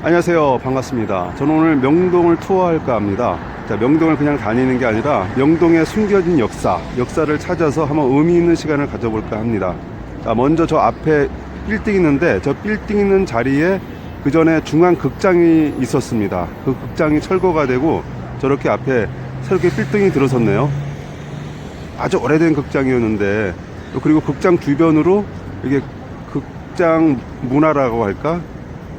안녕하세요. 반갑습니다. 저는 오늘 명동을 투어할까 합니다. 자, 명동을 그냥 다니는 게 아니라 명동의 숨겨진 역사를 찾아서 한번 의미 있는 시간을 가져볼까 합니다. 자, 먼저 저 앞에 빌딩 있는데 저 빌딩 있는 자리에 그 전에 중앙극장이 있었습니다. 그 극장이 철거가 되고 저렇게 앞에 새롭게 빌딩이 들어섰네요. 아주 오래된 극장이었는데, 그리고 극장 주변으로 이게 극장 문화라고 할까?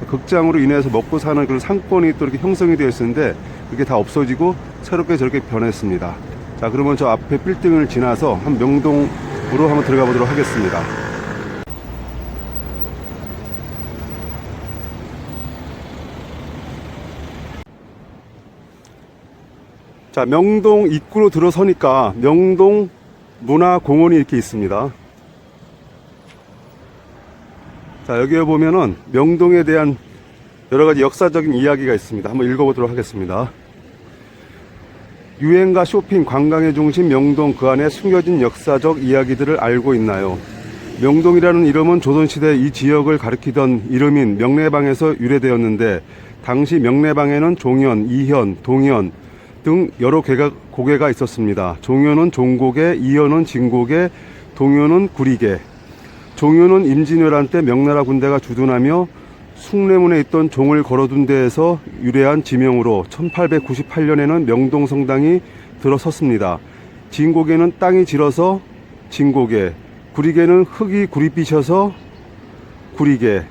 극장으로 인해서 먹고 사는 그런 상권이 또 이렇게 형성이 되어 있었는데 그게 다 없어지고 새롭게 저렇게 변했습니다. 자, 그러면 저 앞에 빌딩을 지나서 한 명동으로 한번 들어가 보도록 하겠습니다. 자, 명동 입구로 들어서니까 명동 문화공원이 이렇게 있습니다. 자, 여기에 보면은 명동에 대한 여러가지 역사적인 이야기가 있습니다. 한번 읽어보도록 하겠습니다. 유행가, 쇼핑, 관광의 중심 명동, 그 안에 숨겨진 역사적 이야기들을 알고 있나요? 명동이라는 이름은 조선시대 이 지역을 가리키던 이름인 명례방에서 유래되었는데, 당시 명례방에는 종현, 이현, 동현 등 여러 고개가 있었습니다. 종현은 종고개, 이현은 진고개, 동현은 구리개. 종현은 임진왜란 때 명나라 군대가 주둔하며 숭례문에 있던 종을 걸어둔 데에서 유래한 지명으로 1898년에는 명동성당이 들어섰습니다. 진고개는 땅이 질어서 진고개, 구리개는 흙이 구릿빛이어서 구리개라는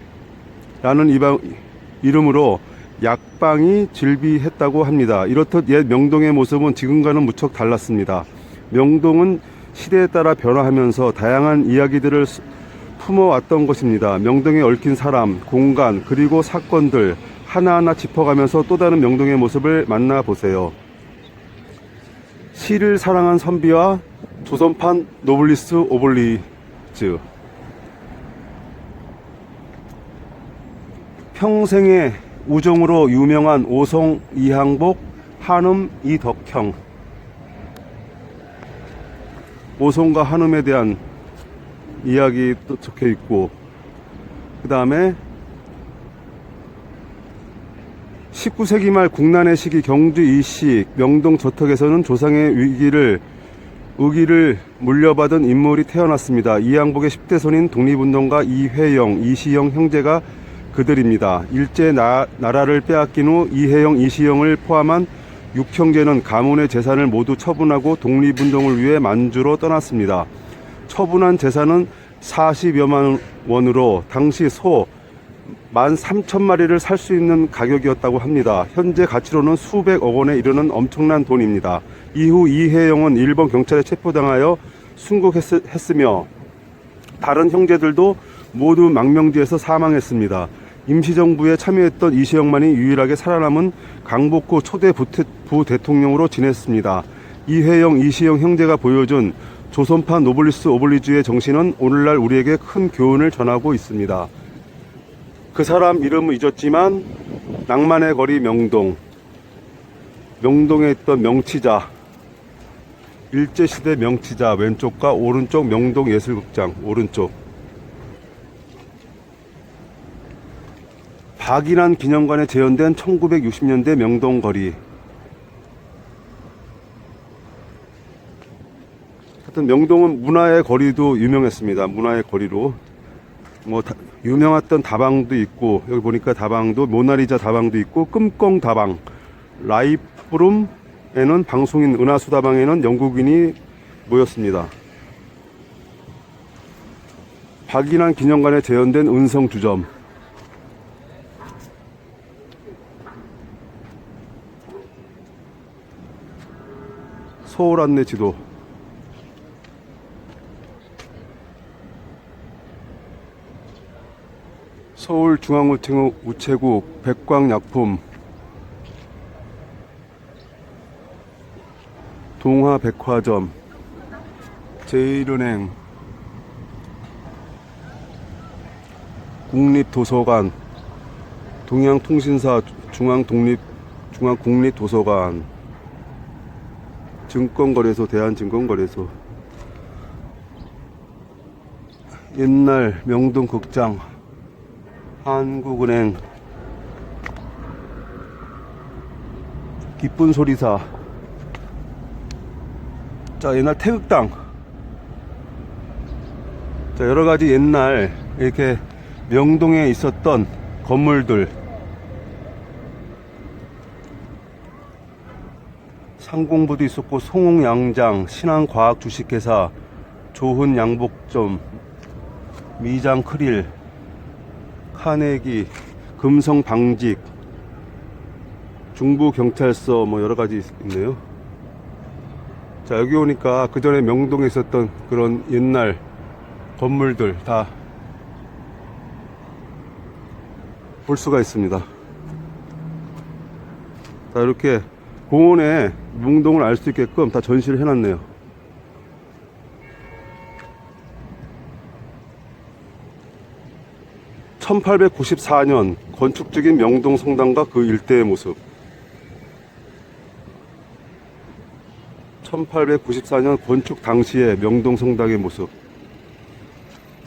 이름으로 약방이 즐비했다고 합니다. 이렇듯 옛 명동의 모습은 지금과는 무척 달랐습니다. 명동은 시대에 따라 변화하면서 다양한 이야기들을 품어왔던 것입니다. 명동에 얽힌 사람, 공간, 그리고 사건들 하나하나 짚어가면서 또 다른 명동의 모습을 만나보세요. 시를 사랑한 선비와 조선판 노블리스 오블리즈. 평생의 우정으로 유명한 오송 이항복, 한음 이덕형. 오송과 한음에 대한 이야기 또 적혀 있고, 그 다음에 19세기 말 국난의 시기 경주 이식 명동 저택에서는 조상의 의기를 물려받은 인물이 태어났습니다. 이항복의 10대 손인 독립운동가 이회영, 이시영 형제가 그들입니다. 일제 나라를 빼앗긴 후 이회영, 이시영을 포함한 6형제는 가문의 재산을 모두 처분하고 독립운동을 위해 만주로 떠났습니다. 처분한 재산은 40여만 원으로 당시 소 13,000마리를 살 수 있는 가격이었다고 합니다. 현재 가치로는 수백억 원에 이르는 엄청난 돈입니다. 이후 이혜영은 일본 경찰에 체포당하여 순국했으며 다른 형제들도 모두 망명지에서 사망했습니다. 임시정부에 참여했던 이시영만이 유일하게 살아남은 강복구 초대 부대통령으로 지냈습니다. 이혜영, 이시영 형제가 보여준 조선판 노블리스 오블리주의 정신은 오늘날 우리에게 큰 교훈을 전하고 있습니다. 그 사람 이름은 잊었지만 낭만의 거리 명동에 있던 명치자, 일제시대 명치자 왼쪽과 오른쪽 명동예술극장 오른쪽, 박인환 기념관에 재현된 1960년대 명동거리. 하여튼 명동은 문화의 거리도 유명했습니다. 문화의 거리로 유명했던 다방도 있고, 여기 보니까 다방도 모나리자 다방도 있고, 끔꽁 다방, 라이브룸에는 방송인 은하수 다방에는 영국인이 모였습니다. 박인환 기념관에 재현된 은성 주점, 서울 안내 지도, 서울중앙우체국 백광약품, 동화백화점, 제1은행, 국립도서관, 동양통신사 중앙국립도서관, 증권거래소, 대한증권거래소, 옛날 명동극장, 한국은행, 기쁜 소리사. 자, 옛날 태극당. 자, 여러가지 옛날 이렇게 명동에 있었던 건물들. 상공부도 있었고, 송홍양장, 신한과학주식회사, 조훈양복점, 미장크릴, 카네기, 금성방직, 중부경찰서, 뭐 여러가지 있네요. 자, 여기 오니까 그 전에 명동에 있었던 그런 옛날 건물들 다 볼 수가 있습니다. 자, 이렇게 공원에 명동을 알 수 있게끔 다 전시를 해놨네요. (1894년) 건축 중인 명동 성당과 그 일대의 모습. 1894년 건축 당시의 명동 성당의 모습.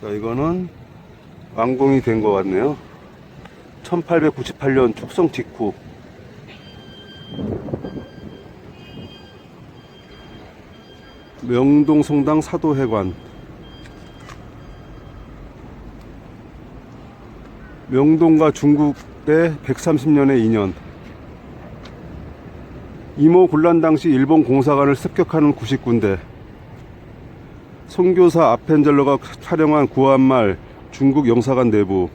자, 이거는 완공이 된 것 같네요. 1898년 축성 직후. 명동 성당 사도회관. 명동과 중국의 130년의 인연. 이모 군란 당시 일본 공사관을 습격하는 99군데. 선교사 아펜젤러가 촬영한 구한말 중국 영사관 내부.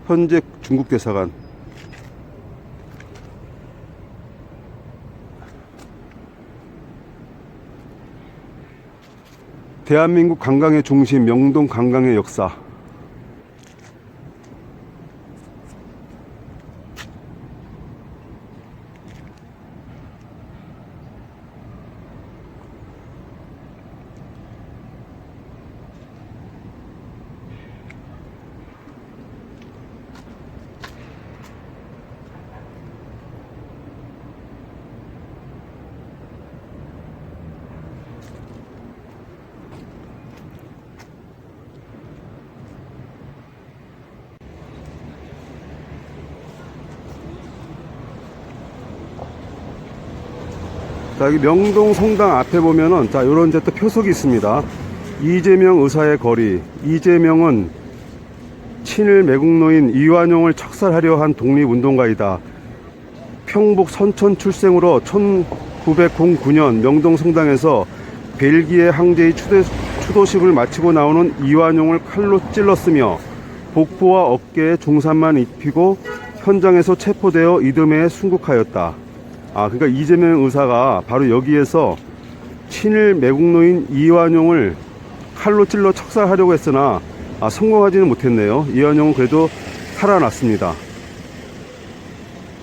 현재 중국 대사관. 대한민국 관광의 중심 명동 관광의 역사. 자, 여기 명동 성당 앞에 보면은, 자, 요런 이제 또 표석이 있습니다. 이재명 의사의 거리. 이재명은 친일 매국노인 이완용을 척살하려 한 독립운동가이다. 평북 선천 출생으로 1909년 명동 성당에서 벨기에 황제의 추도식을 마치고 나오는 이완용을 칼로 찔렀으며 복부와 어깨에 중상만 입히고 현장에서 체포되어 이듬해에 순국하였다. 아, 그러니까 이재명 의사가 바로 여기에서 친일 매국노인 이완용을 칼로 찔러 척살하려고 했으나 성공하지는 못했네요. 이완용은 그래도 살아났습니다.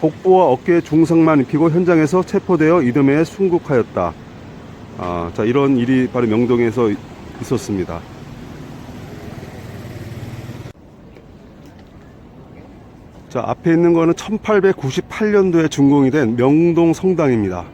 복부와 어깨에 중상만 입히고 현장에서 체포되어 이듬해에 순국하였다. 자, 이런 일이 바로 명동에서 있었습니다. 자, 앞에 있는 거는 1898년도에 준공이 된 명동 성당입니다.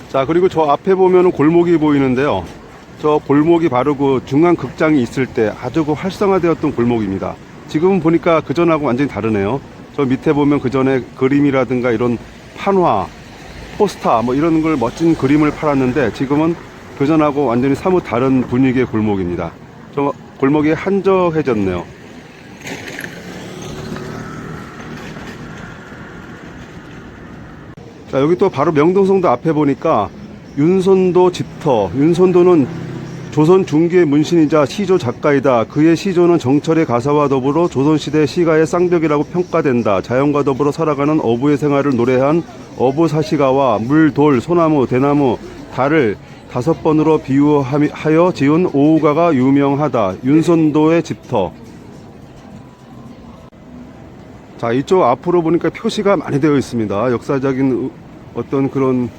자, 그리고 저 앞에 보면은 골목이 보이는데요. 저 골목이 바로 그 중앙 극장이 있을 때 아주 그 활성화되었던 골목입니다. 지금 보니까 그전하고 완전히 다르네요. 저 밑에 보면 그전에 그림이라든가 이런 판화, 포스터 뭐 이런 걸 멋진 그림을 팔았는데 지금은 그전하고 완전히 사뭇 다른 분위기의 골목입니다. 좀 골목이 한적해졌네요. 자, 여기 또 바로 명동성도 앞에 보니까 윤선도 집터. 윤선도는 조선 중기의 문신이자 시조 작가이다. 그의 시조는 정철의 가사와 더불어 조선시대 시가의 쌍벽이라고 평가된다. 자연과 더불어 살아가는 어부의 생활을 노래한 어부사시가와 물, 돌, 소나무, 대나무, 달을 5번으로 비유하여 지은 오우가가 유명하다. 윤선도의 집터. 자, 이쪽 앞으로 보니까 표시가 많이 되어 있습니다. 역사적인 어떤 그런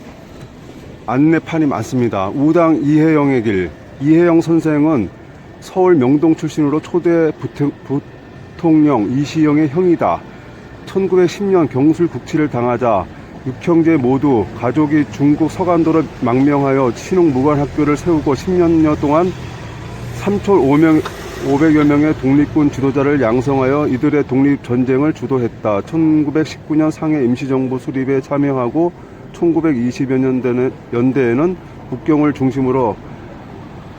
안내판이 많습니다. 우당 이혜영의 길. 이혜영 선생은 서울 명동 출신으로 초대 부통령 이시영의 형이다. 1910년 경술 국치를 당하자 육형제 모두 가족이 중국 서간도로 망명하여 신흥 무관학교를 세우고 10년여 동안 3,500여 명의 독립군 지도자를 양성하여 이들의 독립전쟁을 주도했다. 1919년 상해 임시정부 수립에 참여하고 1920여 년대에는 북경을 중심으로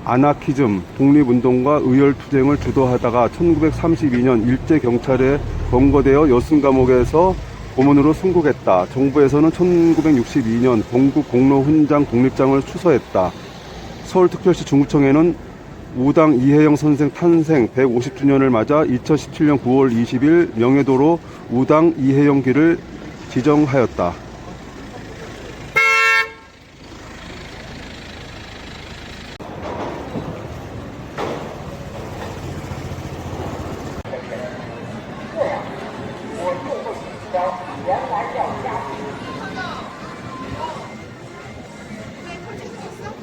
아나키즘, 독립운동과 의열투쟁을 주도하다가 1932년 일제경찰에 검거되어 여순감옥에서 고문으로 순국했다. 정부에서는 1962년 건국공로훈장 독립장을 추서했다. 서울특별시 중구청에는 우당 이혜영 선생 탄생 150주년을 맞아 2017년 9월 20일 명예도로 우당 이혜영 길을 지정하였다.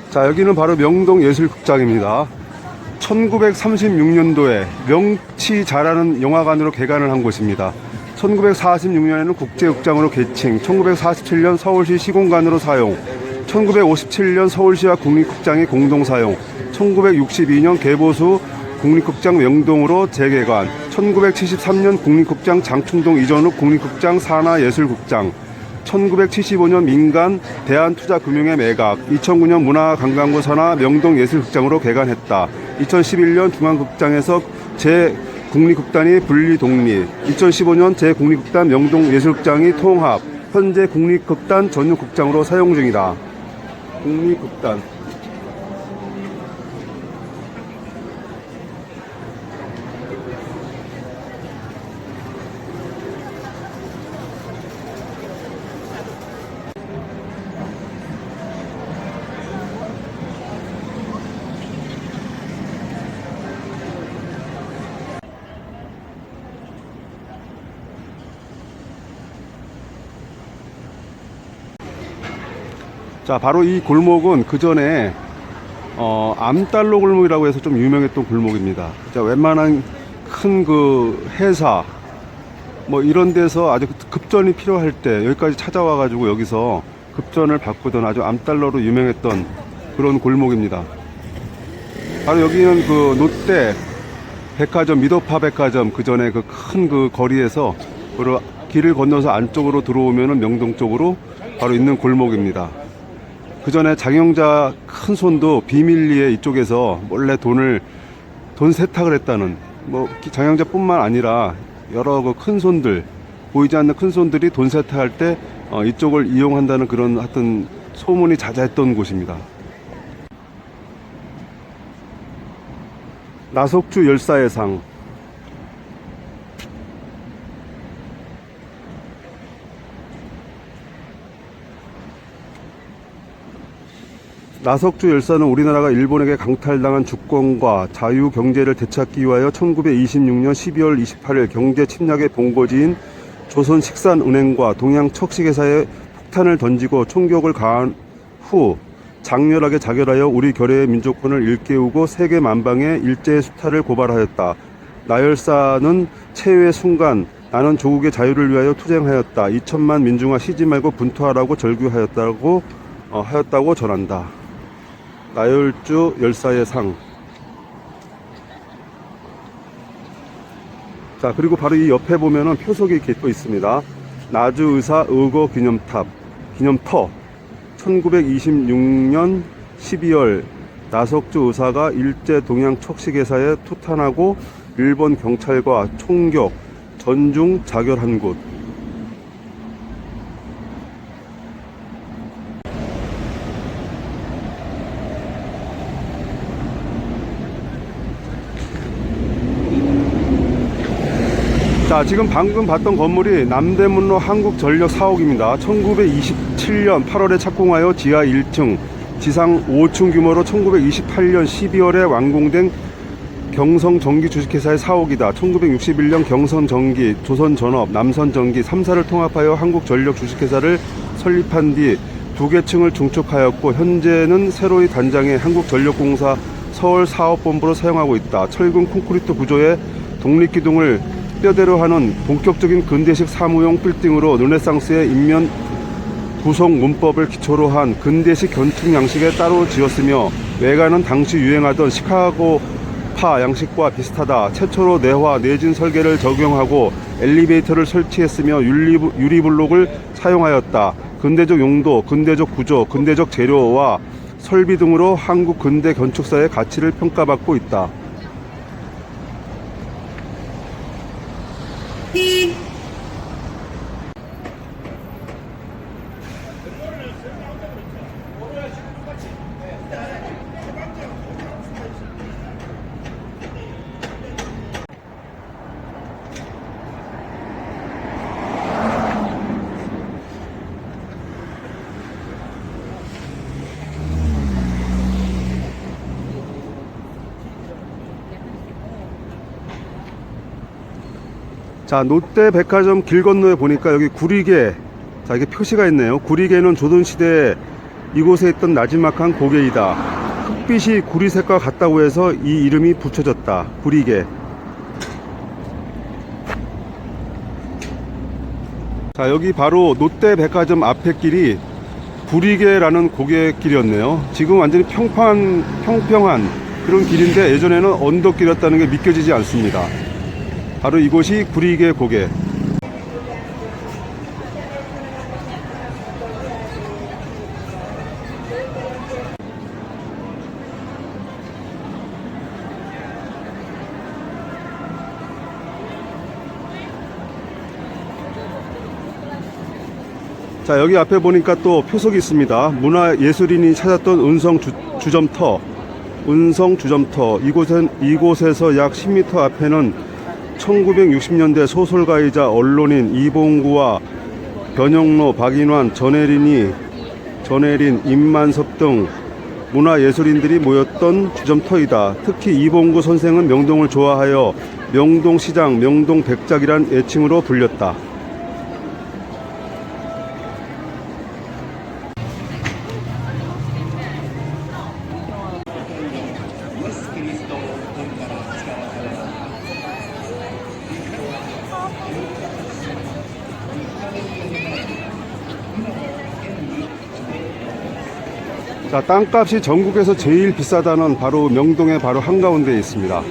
자, 여기는 바로 명동예술극장입니다. 1936년도에 명치 잘하는 영화관으로 개관을 한 곳입니다. 1946년에는 국제극장으로 개칭, 1947년 서울시 시공간으로 사용, 1957년 서울시와 국립극장이 공동 사용, 1962년 개보수 국립극장 명동으로 재개관, 1973년 국립극장 장충동 이전 후 국립극장 산하예술극장, 1975년 민간 대한투자금융의 매각, 2009년 문화관광부 산하 명동예술극장으로 개관했다. 2011년 중앙극장에서 제 국립극단이 분리 독립, 2015년 제 국립극단 명동예술극장이 통합, 현재 국립극단 전용극장으로 사용 중이다. 국립극단. 자, 바로 이 골목은 그 전에 암달러 골목이라고 해서 좀 유명했던 골목입니다. 자, 웬만한 큰 그 회사 뭐 이런 데서 아주 급전이 필요할 때 여기까지 찾아와 가지고 여기서 급전을 바꾸던 아주 암달러로 유명했던 그런 골목입니다. 바로 여기는 그 롯데 백화점, 미도파 백화점 그 전에 그 큰 그 거리에서 바로 길을 건너서 안쪽으로 들어오면은 명동 쪽으로 바로 있는 골목입니다. 그 전에 장영자 큰 손도 비밀리에 이쪽에서 몰래 돈 세탁을 했다는, 뭐 장영자뿐만 아니라 여러 그 큰 손들, 보이지 않는 큰 손들이 돈 세탁할 때 이쪽을 이용한다는 그런 하여튼 소문이 자자했던 곳입니다. 나석주 열사의 상. 나석주 열사는 우리나라가 일본에게 강탈당한 주권과 자유 경제를 되찾기 위하여 1926년 12월 28일 경제 침략의 본거지인 조선식산은행과 동양척식회사에 폭탄을 던지고 총격을 가한 후 장렬하게 자결하여 우리 결의의 민족군을 일깨우고 세계 만방에 일제의 수탈을 고발하였다. 나열사는 체외의 순간 나는 조국의 자유를 위하여 투쟁하였다. 2천만 민중아 쉬지 말고 분투하라고 절규하였다고 전한다. 나열주 열사의 상. 자, 그리고 바로 이 옆에 보면은 표석이 이렇게 또 있습니다. 나주의사 의거 기념터. 1926년 12월 나석주 의사가 일제 동양 척시개사에 투탄하고 일본 경찰과 총격, 전중 자결한 곳. 자, 지금 방금 봤던 건물이 남대문로 한국전력 사옥입니다. 1927년 8월에 착공하여 지하 1층, 지상 5층 규모로 1928년 12월에 완공된 경성전기 주식회사의 사옥이다. 1961년 경성전기, 조선전업, 남선전기 3사를 통합하여 한국전력 주식회사를 설립한 뒤 두 개 층을 중축하였고 현재는 새로이 단장의 한국전력공사 서울사업본부로 사용하고 있다. 철근 콘크리트 구조의 독립기둥을 뼈대로 하는 본격적인 근대식 사무용 빌딩으로 르네상스의 인면 구성 문법을 기초로 한 근대식 건축 양식에 따로 지었으며 외관은 당시 유행하던 시카고파 양식과 비슷하다. 최초로 내화 내진 설계를 적용하고 엘리베이터를 설치했으며 유리블록을 사용하였다. 근대적 용도, 근대적 구조, 근대적 재료와 설비 등으로 한국 근대 건축사의 가치를 평가받고 있다. 자, 롯데백화점 길 건너에 보니까 여기 구리개, 자, 이게 표시가 있네요. 구리개는 조선시대에 이곳에 있던 나지막한 고개이다. 흙빛이 구리색과 같다고 해서 이 이름이 붙여졌다. 구리개. 자, 여기 바로 롯데백화점 앞에 길이 구리개라는 고개길이었네요. 지금 완전히 평평한 그런 길인데 예전에는 언덕길이었다는 게 믿겨지지 않습니다. 바로 이곳이 구리개 고개. 자, 여기 앞에 보니까 또 표석이 있습니다. 문화예술인이 찾았던 은성주점터. 이곳에서 약 10m 앞에는 1960년대 소설가이자 언론인 이봉구와 변영로, 박인환, 전혜린, 임만섭 등 문화예술인들이 모였던 주점터이다. 특히 이봉구 선생은 명동을 좋아하여 명동시장, 명동백작이란 애칭으로 불렸다. 자, 땅값이 전국에서 제일 비싸다는 바로 명동의 바로 한가운데에 있습니다.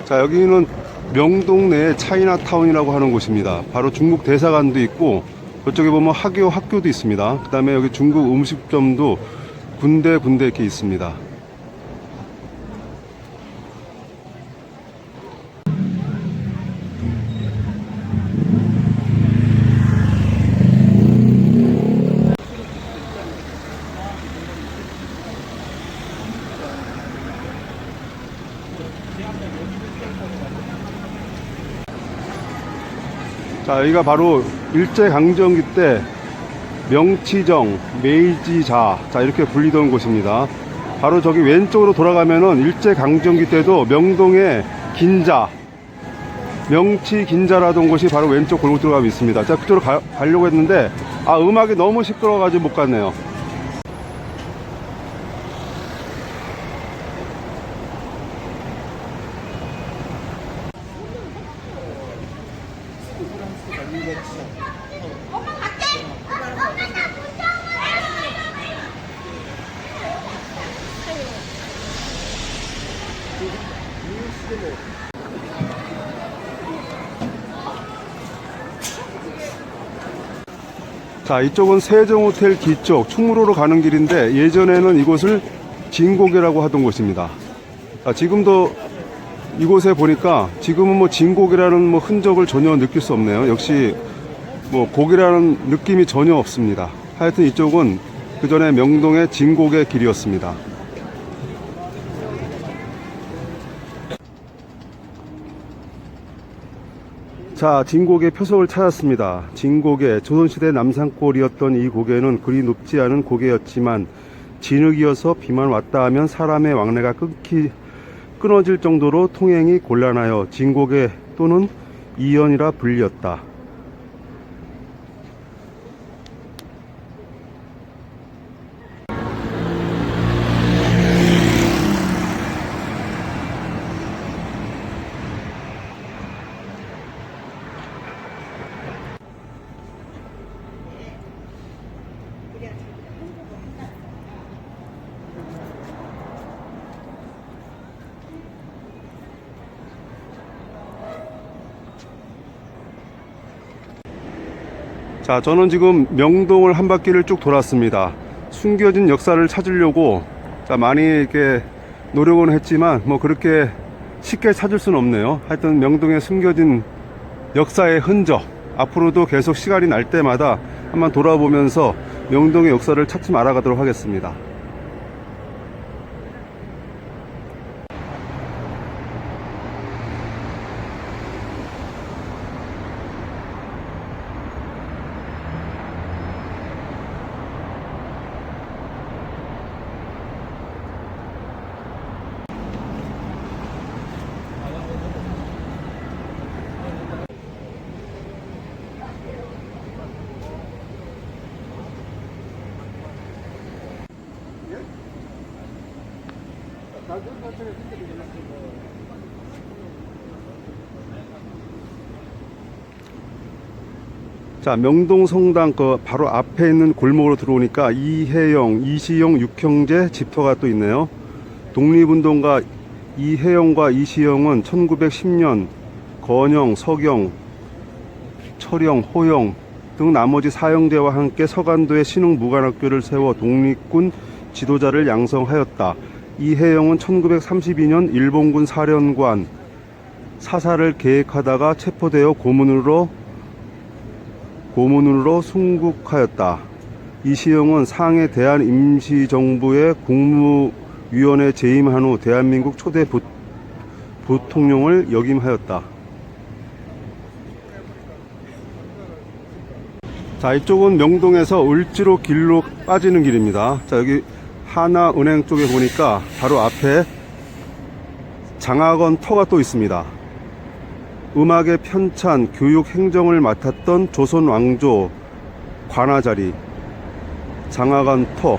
자, 여기는 명동 내 차이나타운이라고 하는 곳입니다. 바로 중국 대사관도 있고 그쪽에 보면 학교도 있습니다. 그 다음에 여기 중국 음식점도 군데 이렇게 있습니다. 자, 여기가 바로 일제강점기 때 명치정, 메이지자, 자, 이렇게 불리던 곳입니다. 바로 저기 왼쪽으로 돌아가면은 일제강점기 때도 명동에 긴자, 명치 긴자라던 곳이 바로 왼쪽 골목 들어가면 있습니다. 자, 그쪽으로 가려고 했는데, 음악이 너무 시끄러워가지고 못 갔네요. 자, 이쪽은 세정호텔 뒤쪽 충무로로 가는 길인데 예전에는 이곳을 진고개라고 하던 곳입니다. 지금도 이곳에 보니까 지금은 뭐 진고개라는 뭐 흔적을 전혀 느낄 수 없네요. 역시 뭐 고개라는 느낌이 전혀 없습니다. 하여튼 이쪽은 그 전에 명동의 진고개 길이었습니다. 자, 진고개 표석을 찾았습니다. 진고개, 조선시대 남산골이었던 이 고개는 그리 높지 않은 고개였지만 진흙이어서 비만 왔다 하면 사람의 왕래가 끊어질 정도로 통행이 곤란하여 진고개 또는 이연이라 불렸다. 자, 저는 지금 명동을 한 바퀴를 쭉 돌았습니다. 숨겨진 역사를 찾으려고 많이 이렇게 노력은 했지만 뭐 그렇게 쉽게 찾을 수는 없네요. 하여튼 명동에 숨겨진 역사의 흔적, 앞으로도 계속 시간이 날 때마다 한번 돌아보면서 명동의 역사를 차츰 알아가도록 하겠습니다. 자, 명동 성당 그 바로 앞에 있는 골목으로 들어오니까 이혜영, 이시영 육형제 집터가 또 있네요. 독립운동가 이혜영과 이시영은 1910년 건영, 서경, 철영, 호영 등 나머지 사형제와 함께 서간도에 신흥무관학교를 세워 독립군 지도자를 양성하였다. 이혜영은 1932년 일본군 사령관 사살을 계획하다가 체포되어 고문으로 순국하였다. 이시영은 상해 대한임시정부의 국무위원회 재임한 후 대한민국 초대 부통령을 역임하였다. 자, 이쪽은 명동에서 을지로 길로 빠지는 길입니다. 자, 여기 하나은행 쪽에 보니까 바로 앞에 장학원 터가 또 있습니다. 음악의 편찬, 교육, 행정을 맡았던 조선 왕조 관아자리 장학원 터.